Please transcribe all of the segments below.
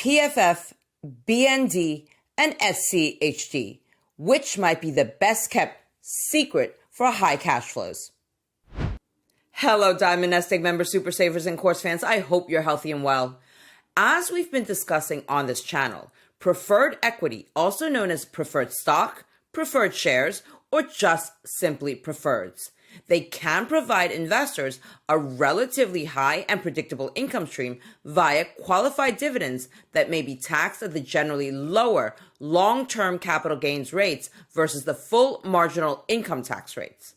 PFF, BND, and SCHD, which might be the best kept secret for high cash flows. Hello, Diamond NestEgg members, super savers, and course fans. I hope you're healthy and well. As we've been discussing on this channel, preferred equity, also known as preferred stock, preferred shares, or just simply preferreds. They can provide investors a relatively high and predictable income stream via qualified dividends that may be taxed at the generally lower long-term capital gains rates versus the full marginal income tax rates.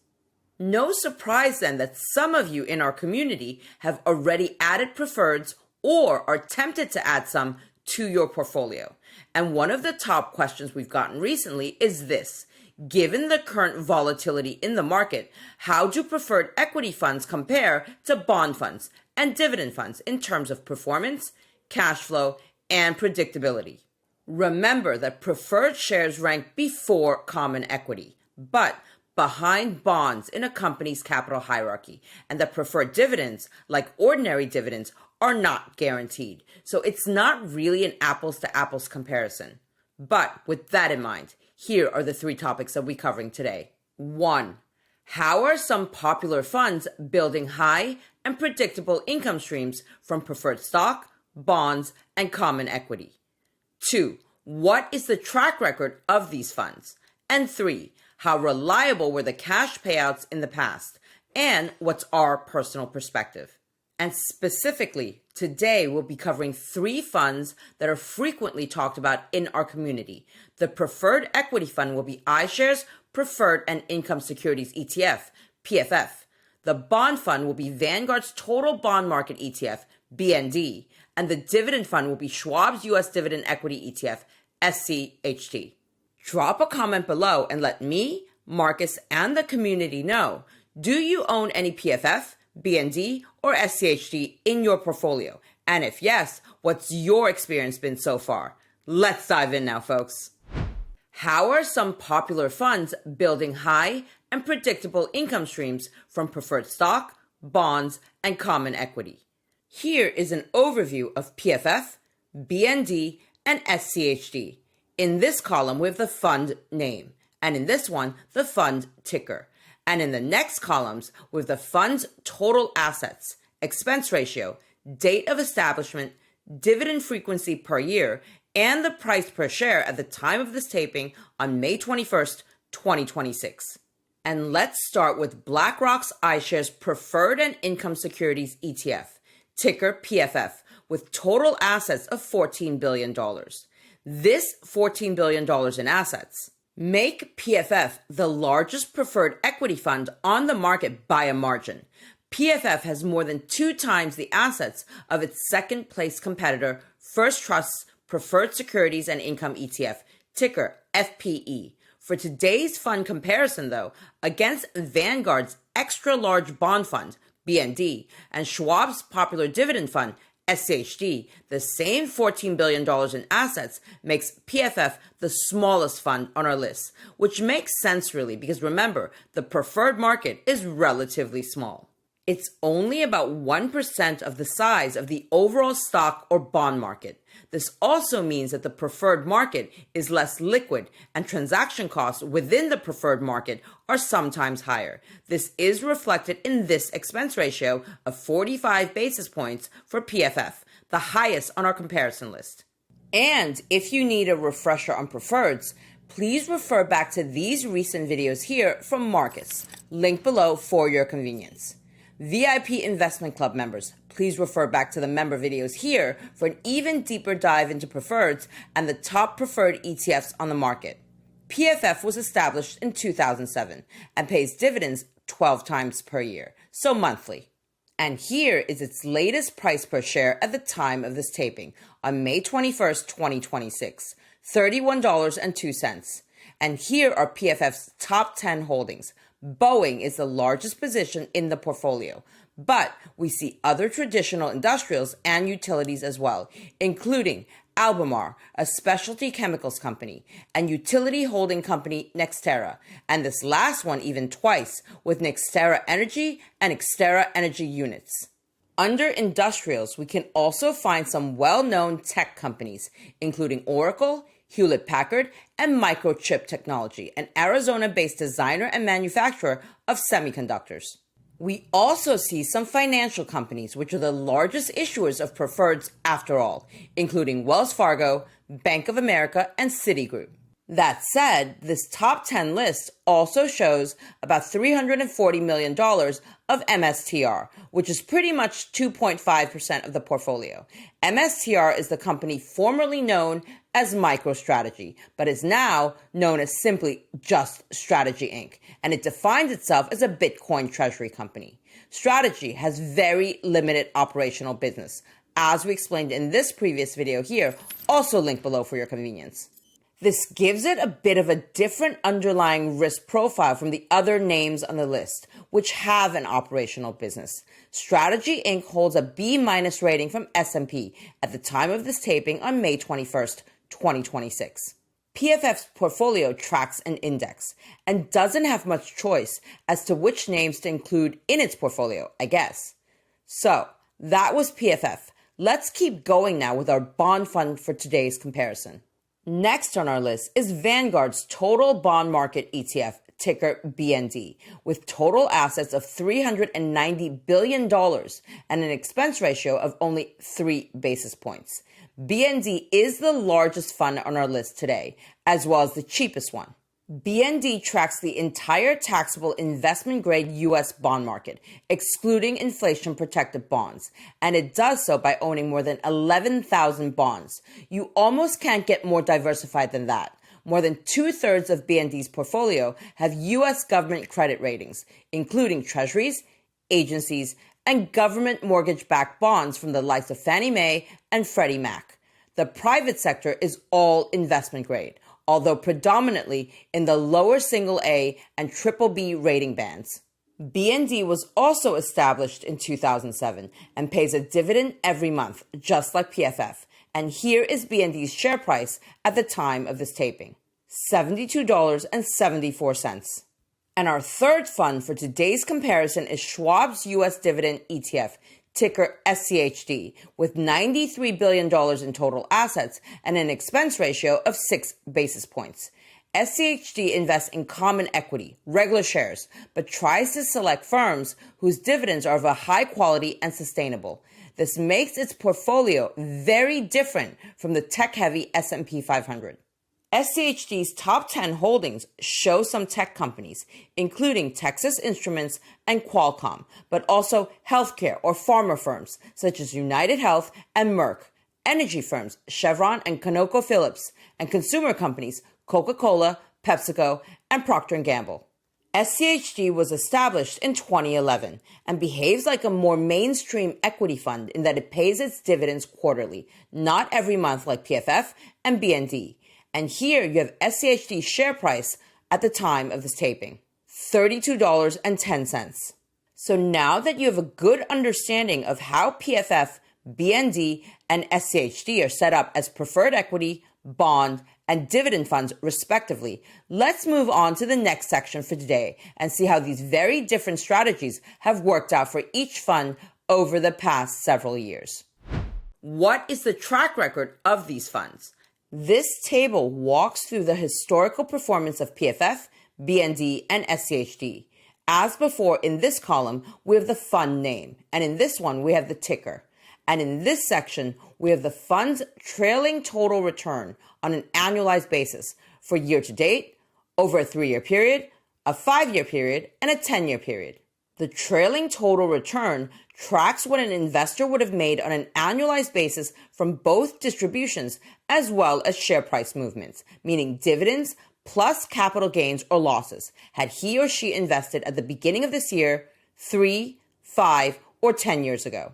No surprise then that some of you in our community have already added preferreds or are tempted to add some to your portfolio. And one of the top questions we've gotten recently is this: given the current volatility in the market, how do preferred equity funds compare to bond funds and dividend funds in terms of performance, cash flow, and predictability? Remember that preferred shares rank before common equity, but behind bonds in a company's capital hierarchy, and that preferred dividends, like ordinary dividends, are not guaranteed. So it's not really an apples to apples comparison. But with that in mind, here are the three topics that we're covering today. 1. How are some popular funds building high and predictable income streams from preferred stock, bonds, and common equity? 2. What is the track record of these funds? And 3. How reliable were the cash payouts in the past? And what's our personal perspective? And specifically, today we'll be covering 3 funds that are frequently talked about in our community. The preferred equity fund will be iShares Preferred and Income Securities ETF, PFF. The bond fund will be Vanguard's Total Bond Market ETF, BND. And the dividend fund will be Schwab's U.S. Dividend Equity ETF, SCHD. Drop a comment below and let me, Marcus, and the community know. Do you own any PFF, BND, or SCHD in your portfolio? And if yes, what's your experience been so far? Let's dive in now, folks. How are some popular funds building high and predictable income streams from preferred stock, bonds, and common equity? Here is an overview of PFF, BND, and SCHD. In this column, we have the fund name, and in this one, the fund ticker. And in the next columns, we have the fund's total assets, expense ratio, date of establishment, dividend frequency per year, and the price per share at the time of this taping on May 21st, 2026. And let's start with BlackRock's iShares Preferred and Income Securities ETF, ticker PFF, with total assets of $14 billion. This $14 billion in assets make PFF the largest preferred equity fund on the market by a margin. PFF has more than 2 times the assets of its second place competitor, First Trust's Preferred Securities and Income ETF, ticker FPE. For today's fund comparison, though, against Vanguard's extra large bond fund, BND, and Schwab's popular dividend fund, SCHD, the same $14 billion in assets makes PFF the smallest fund on our list, which makes sense really because remember, the preferred market is relatively small. It's only about 1% of the size of the overall stock or bond market. This also means that the preferred market is less liquid and transaction costs within the preferred market are sometimes higher. This is reflected in this expense ratio of 45 basis points for PFF, the highest on our comparison list. And if you need a refresher on preferreds, please refer back to these recent videos here from Marcus, linked below for your convenience. VIP Investment Club members, please refer back to the member videos here for an even deeper dive into preferreds and the top preferred ETFs on the market. PFF was established in 2007 and pays dividends 12 times per year, so monthly. And here is its latest price per share at the time of this taping on May 21st, 2026, $31.02. And here are PFF's top 10 holdings. Boeing is the largest position in the portfolio, but we see other traditional industrials and utilities as well, including Albemarle, a specialty chemicals company, and utility holding company NextEra, and this last one even twice with NextEra Energy and NextEra Energy Units. under industrials, we can also find some well-known tech companies, including Oracle, Hewlett-Packard, and Microchip Technology, an Arizona-based designer and manufacturer of semiconductors. We also see some financial companies, which are the largest issuers of preferreds after all, including Wells Fargo, Bank of America, and Citigroup. That said, this top 10 list also shows about $340 million of MSTR, which is pretty much 2.5% of the portfolio. MSTR is the company formerly known as MicroStrategy, but is now known as simply just Strategy Inc., and it defines itself as a Bitcoin treasury company. Strategy has very limited operational business, as we explained in this previous video here, also linked below for your convenience. This gives it a bit of a different underlying risk profile from the other names on the list, which have an operational business. Strategy Inc. holds a B- rating from S&P at the time of this taping on May 21st, 2026. PFF's portfolio tracks an index and doesn't have much choice as to which names to include in its portfolio, I guess. So, that was PFF. Let's keep going now with our bond fund for today's comparison. Next on our list is Vanguard's Total Bond Market ETF, ticker BND, with total assets of $390 billion and an expense ratio of only 3 basis points. BND is the largest fund on our list today, as well as the cheapest one. BND tracks the entire taxable investment-grade U.S. bond market, excluding inflation-protected bonds, and it does so by owning more than 11,000 bonds. You almost can't get more diversified than that. More than 2/3 of BND's portfolio have U.S. government credit ratings, including treasuries, agencies, and government mortgage-backed bonds from the likes of Fannie Mae and Freddie Mac. The private sector is all investment-grade, although predominantly in the lower single A and triple B rating bands. BND was also established in 2007 and pays a dividend every month, just like PFF. And here is BND's share price at the time of this taping, $72.74. And our third fund for today's comparison is Schwab's U.S. Dividend ETF, ticker SCHD, with $93 billion in total assets and an expense ratio of 6 basis points. SCHD invests in common equity, regular shares, but tries to select firms whose dividends are of a high quality and sustainable. This makes its portfolio very different from the tech-heavy S&P 500. SCHD's top 10 holdings show some tech companies, including Texas Instruments and Qualcomm, but also healthcare or pharma firms such as United Health and Merck, energy firms Chevron and ConocoPhillips, and consumer companies Coca-Cola, PepsiCo, and Procter & Gamble. SCHD was established in 2011 and behaves like a more mainstream equity fund in that it pays its dividends quarterly, not every month like PFF and BND. And here you have SCHD's share price at the time of this taping, $32.10. So now that you have a good understanding of how PFF, BND, and SCHD are set up as preferred equity, bond, and dividend funds respectively, let's move on to the next section for today and see how these very different strategies have worked out for each fund over the past several years. What is the track record of these funds? This table walks through the historical performance of PFF, BND, and SCHD. As before, in this column, we have the fund name, and in this one, we have the ticker. And in this section, we have the fund's trailing total return on an annualized basis for year to date, over a 3-year period, a 5-year period, and a 10-year period. The trailing total return tracks what an investor would have made on an annualized basis from both distributions as well as share price movements, meaning dividends plus capital gains or losses, had he or she invested at the beginning of this year, 3, 5, or 10 years ago.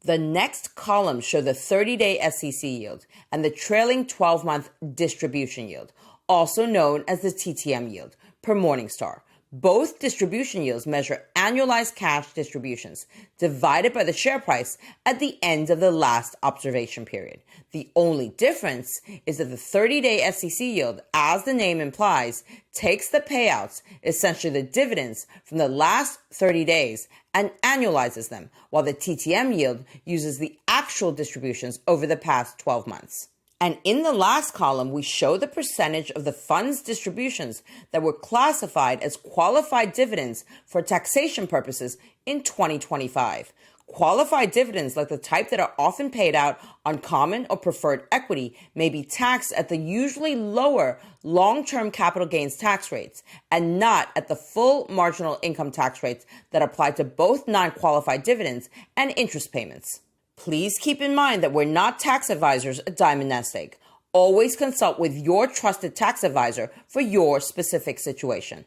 The next columns show the 30-day SEC yield and the trailing 12-month distribution yield, also known as the TTM yield, per Morningstar. Both distribution yields measure annualized cash distributions divided by the share price at the end of the last observation period. The only difference is that the 30-day SEC yield, as the name implies, takes the payouts, essentially the dividends, from the last 30 days and annualizes them, while the TTM yield uses the actual distributions over the past 12 months. And in the last column, we show the percentage of the fund's distributions that were classified as qualified dividends for taxation purposes in 2025. Qualified dividends, like the type that are often paid out on common or preferred equity, may be taxed at the usually lower long-term capital gains tax rates and not at the full marginal income tax rates that apply to both non-qualified dividends and interest payments. Please keep in mind that we're not tax advisors at Diamond NestEgg. Always consult with your trusted tax advisor for your specific situation.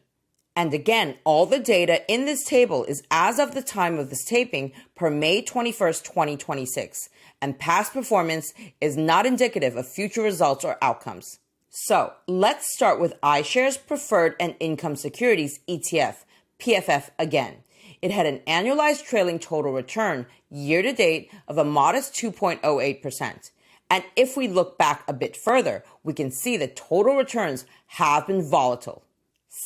And again, all the data in this table is as of the time of this taping per May 21st, 2026, and past performance is not indicative of future results or outcomes. So let's start with iShares Preferred and Income Securities ETF, PFF again. It had an annualized trailing total return year-to-date of a modest 2.08%. And if we look back a bit further, we can see that total returns have been volatile.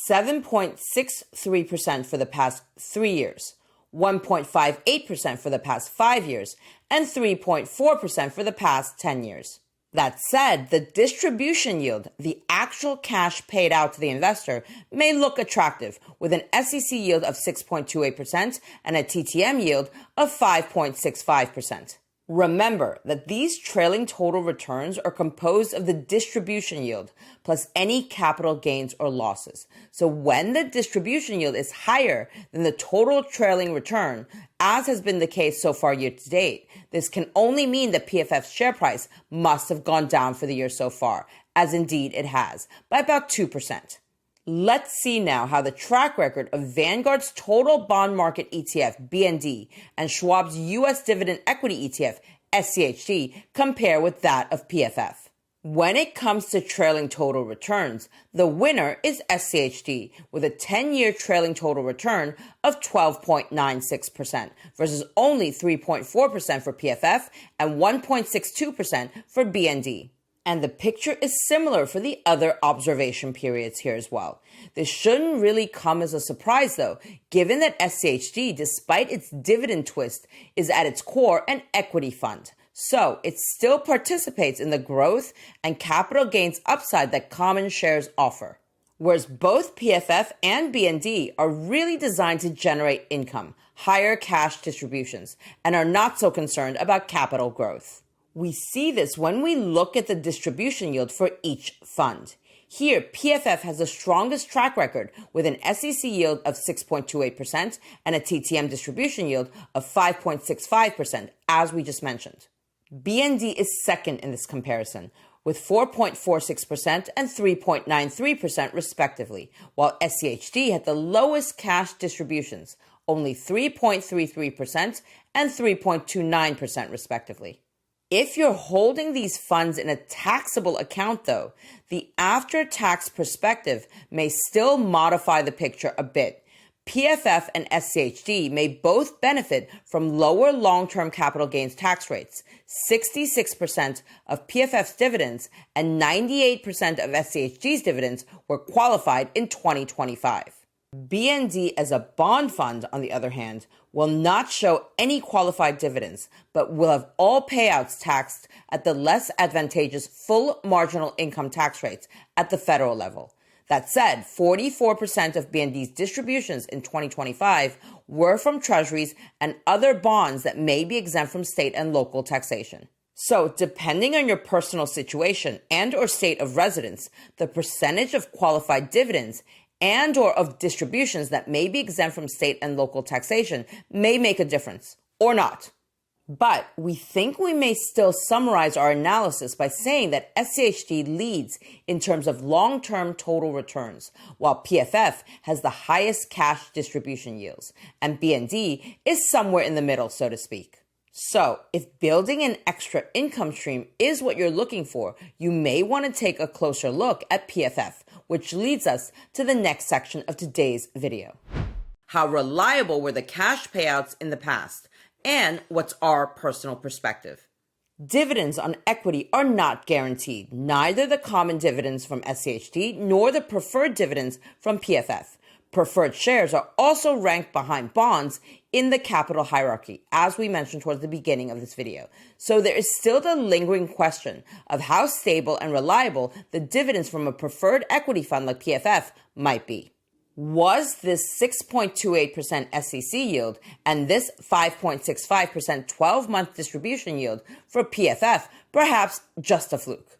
7.63% for the past 3 years, 1.58% for the past 5 years, and 3.4% for the past 10 years. That said, the distribution yield, the actual cash paid out to the investor, may look attractive with an SEC yield of 6.28% and a TTM yield of 5.65%. Remember that these trailing total returns are composed of the distribution yield plus any capital gains or losses. So when the distribution yield is higher than the total trailing return, as has been the case so far year to date, this can only mean that PFF's share price must have gone down for the year so far, as indeed it has, by about 2%. Let's see now how the track record of Vanguard's Total Bond Market ETF, BND, and Schwab's U.S. Dividend Equity ETF, SCHD, compare with that of PFF. When it comes to trailing total returns, the winner is SCHD with a 10-year trailing total return of 12.96% versus only 3.4% for PFF and 1.62% for BND. And the picture is similar for the other observation periods here as well. This shouldn't really come as a surprise though, given that SCHD, despite its dividend twist, is at its core an equity fund. So it still participates in the growth and capital gains upside that common shares offer. Whereas both PFF and BND are really designed to generate income, higher cash distributions, and are not so concerned about capital growth. We see this when we look at the distribution yield for each fund. Here, PFF has the strongest track record with an SEC yield of 6.28% and a TTM distribution yield of 5.65%, as we just mentioned. BND is second in this comparison, with 4.46% and 3.93% respectively, while SCHD had the lowest cash distributions, only 3.33% and 3.29% respectively. If you're holding these funds in a taxable account, though, the after-tax perspective may still modify the picture a bit. PFF and SCHD may both benefit from lower long-term capital gains tax rates. 66% of PFF's dividends and 98% of SCHD's dividends were qualified in 2025. BND as a bond fund, on the other hand, will not show any qualified dividends, but will have all payouts taxed at the less advantageous full marginal income tax rates at the federal level. That said, 44% of BND's distributions in 2025 were from treasuries and other bonds that may be exempt from state and local taxation. So, depending on your personal situation and or state of residence, the percentage of qualified dividends and or of distributions that may be exempt from state and local taxation may make a difference, or not. But we think we may still summarize our analysis by saying that SCHD leads in terms of long-term total returns, while PFF has the highest cash distribution yields, and BND is somewhere in the middle, so to speak. So, if building an extra income stream is what you're looking for, you may want to take a closer look at PFF, which leads us to the next section of today's video. How reliable were the cash payouts in the past, and what's our personal perspective? Dividends on equity are not guaranteed, neither the common dividends from SCHD nor the preferred dividends from PFF. Preferred shares are also ranked behind bonds in the capital hierarchy, as we mentioned towards the beginning of this video. So there is still the lingering question of how stable and reliable the dividends from a preferred equity fund like PFF might be. Was this 6.28% SEC yield and this 5.65% 12-month distribution yield for PFF perhaps just a fluke?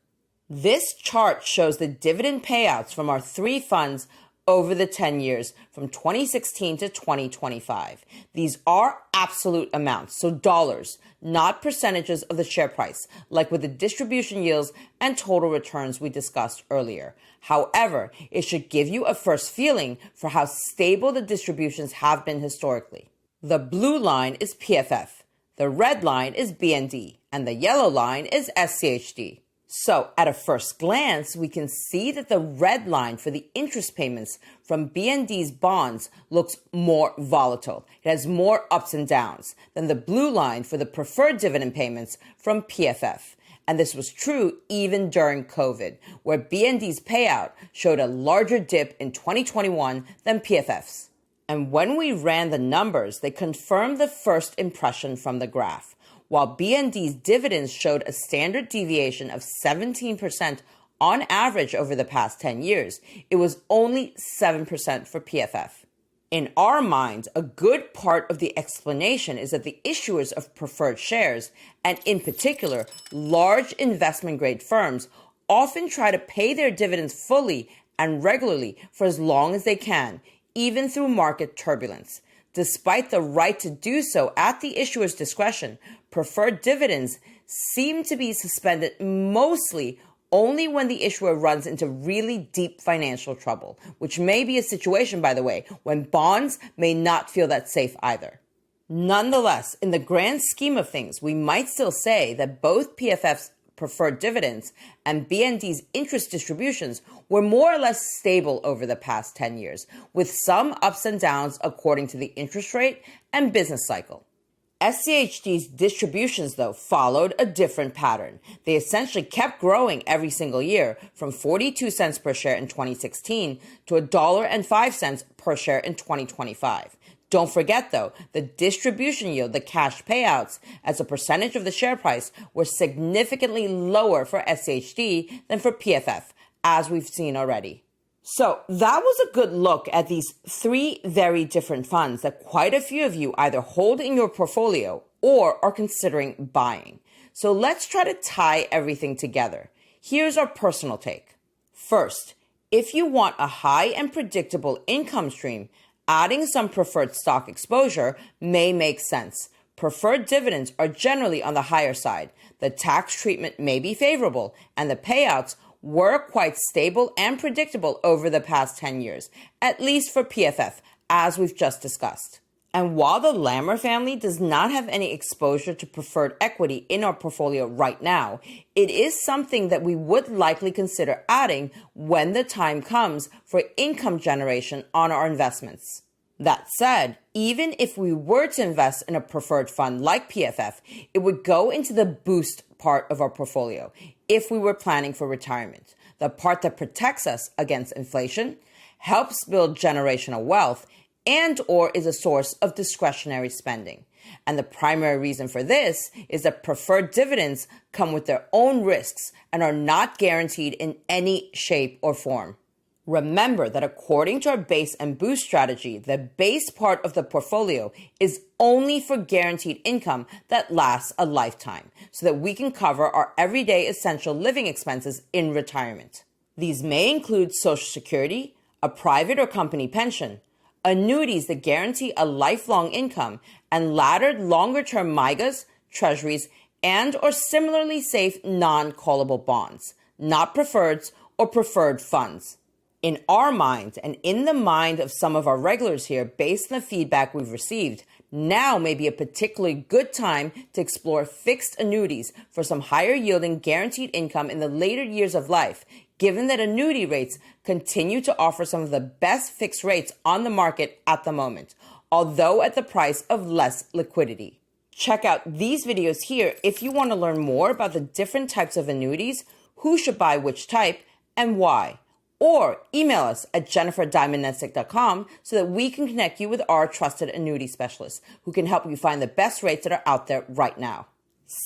This chart shows the dividend payouts from our three funds over the 10 years from 2016 to 2025. These are absolute amounts, so dollars, not percentages of the share price, like with the distribution yields and total returns we discussed earlier. However, it should give you a first feeling for how stable the distributions have been historically. The blue line is PFF, the red line is BND, and the yellow line is SCHD. So, at a first glance, we can see that the red line for the interest payments from BND's bonds looks more volatile. It has more ups and downs than the blue line for the preferred dividend payments from PFF. And this was true even during COVID, where BND's payout showed a larger dip in 2021 than PFF's. And when we ran the numbers, they confirmed the first impression from the graph. While BND's dividends showed a standard deviation of 17% on average over the past 10 years, it was only 7% for PFF. In our minds, a good part of the explanation is that the issuers of preferred shares, and in particular, large investment-grade firms, often try to pay their dividends fully and regularly for as long as they can, even through market turbulence. Despite the right to do so at the issuer's discretion, preferred dividends seem to be suspended mostly only when the issuer runs into really deep financial trouble, which may be a situation, by the way, when bonds may not feel that safe either. Nonetheless, in the grand scheme of things, we might still say that both PFF's preferred dividends and BND's interest distributions were more or less stable over the past 10 years, with some ups and downs according to the interest rate and business cycle. SCHD's distributions, though, followed a different pattern. They essentially kept growing every single year from 42 cents per share in 2016 to $1.05 per share in 2025. Don't forget, though, the distribution yield, the cash payouts, as a percentage of the share price were significantly lower for SCHD than for PFF, as we've seen already. So that was a good look at these three very different funds that quite a few of you either hold in your portfolio or are considering buying. So let's try to tie everything together. Here's our personal take. First, if you want a high and predictable income stream, adding some preferred stock exposure may make sense. Preferred dividends are generally on the higher side. The tax treatment may be favorable, and the payouts were quite stable and predictable over the past 10 years, at least for PFF, as we've just discussed. And while the Lammer family does not have any exposure to preferred equity in our portfolio right now, it is something that we would likely consider adding when the time comes for income generation on our investments. That said, even if we were to invest in a preferred fund like PFF, it would go into the boost part of our portfolio if we were planning for retirement, the part that protects us against inflation, helps build generational wealth, and or is a source of discretionary spending. And the primary reason for this is that preferred dividends come with their own risks and are not guaranteed in any shape or form. Remember that according to our base and boost strategy, the base part of the portfolio is only for guaranteed income that lasts a lifetime, so that we can cover our everyday essential living expenses in retirement. These may include Social Security, a private or company pension, annuities that guarantee a lifelong income, and laddered longer-term MYGAs, treasuries, and or similarly safe non-callable bonds, not preferreds or preferred funds. In our mind, and in the mind of some of our regulars here, based on the feedback we've received, now may be a particularly good time to explore fixed annuities for some higher yielding guaranteed income in the later years of life, given that annuity rates continue to offer some of the best fixed rates on the market at the moment, although at the price of less liquidity. Check out these videos here if you want to learn more about the different types of annuities, who should buy which type, and why. Or email us at jennifer@diamondnestegg.com so that we can connect you with our trusted annuity specialists who can help you find the best rates that are out there right now.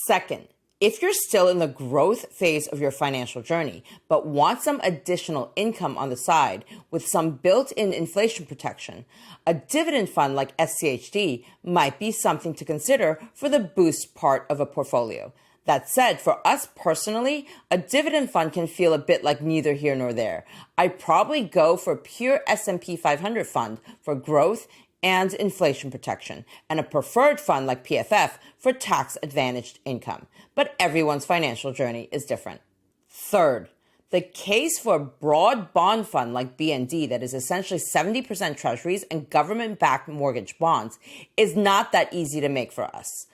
Second, if you're still in the growth phase of your financial journey, but want some additional income on the side with some built-in inflation protection, a dividend fund like SCHD might be something to consider for the boost part of a portfolio. That said, for us personally, a dividend fund can feel a bit like neither here nor there. I'd probably go for a pure S&P 500 fund for growth and inflation protection, and a preferred fund like PFF for tax-advantaged income. But everyone's financial journey is different. Third, the case for a broad bond fund like BND that is essentially 70% treasuries and government-backed mortgage bonds is not that easy to make for us.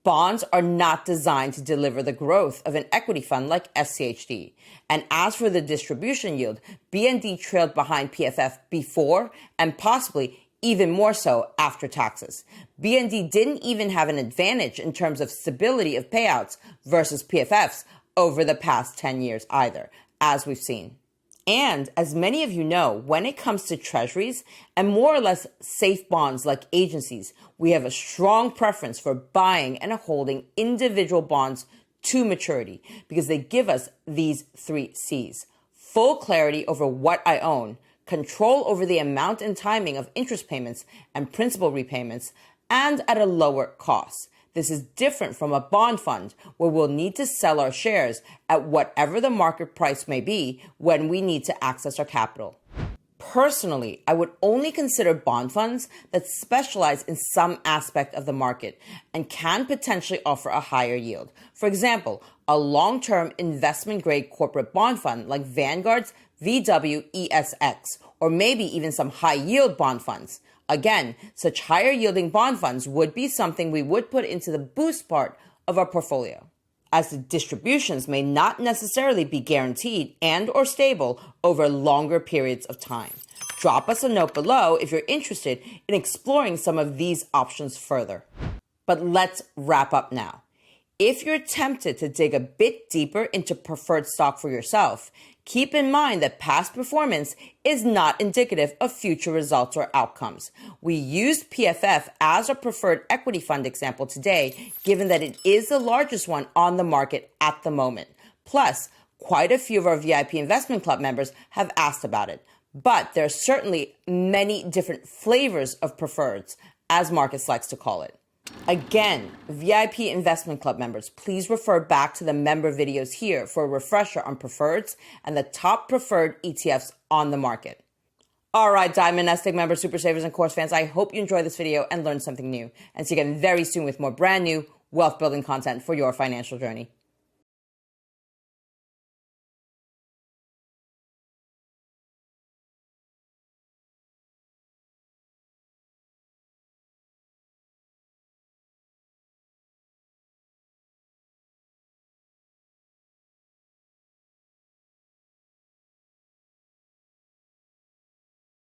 Bonds are not designed to deliver the growth of an equity fund like SCHD. And as for the distribution yield, BND trailed behind PFF before and possibly even more so after taxes. BND didn't even have an advantage in terms of stability of payouts versus PFFs over the past 10 years either, as we've seen. And as many of you know, when it comes to treasuries and more or less safe bonds like agencies, we have a strong preference for buying and holding individual bonds to maturity because they give us these 3 C's: full clarity over what I own, control over the amount and timing of interest payments and principal repayments, and at a lower cost. This is different from a bond fund where we'll need to sell our shares at whatever the market price may be when we need to access our capital. Personally, I would only consider bond funds that specialize in some aspect of the market and can potentially offer a higher yield. For example, a long-term investment-grade corporate bond fund like Vanguard's VWESX, or maybe even some high-yield bond funds. Again, such higher-yielding bond funds would be something we would put into the boost part of our portfolio, as the distributions may not necessarily be guaranteed and or stable over longer periods of time. Drop us a note below if you're interested in exploring some of these options further. But let's wrap up now. If you're tempted to dig a bit deeper into preferred stock for yourself, keep in mind that past performance is not indicative of future results or outcomes. We used PFF as a preferred equity fund example today, given that it is the largest one on the market at the moment. Plus, quite a few of our VIP Investment Club members have asked about it. But there are certainly many different flavors of preferreds, as Marcus likes to call it. Again, VIP Investment Club members, please refer back to the member videos here for a refresher on preferreds and the top preferred ETFs on the market. All right, Diamond NestEgg members, super savers, and course fans, I hope you enjoyed this video and learned something new. And see you again very soon with more brand new wealth building content for your financial journey.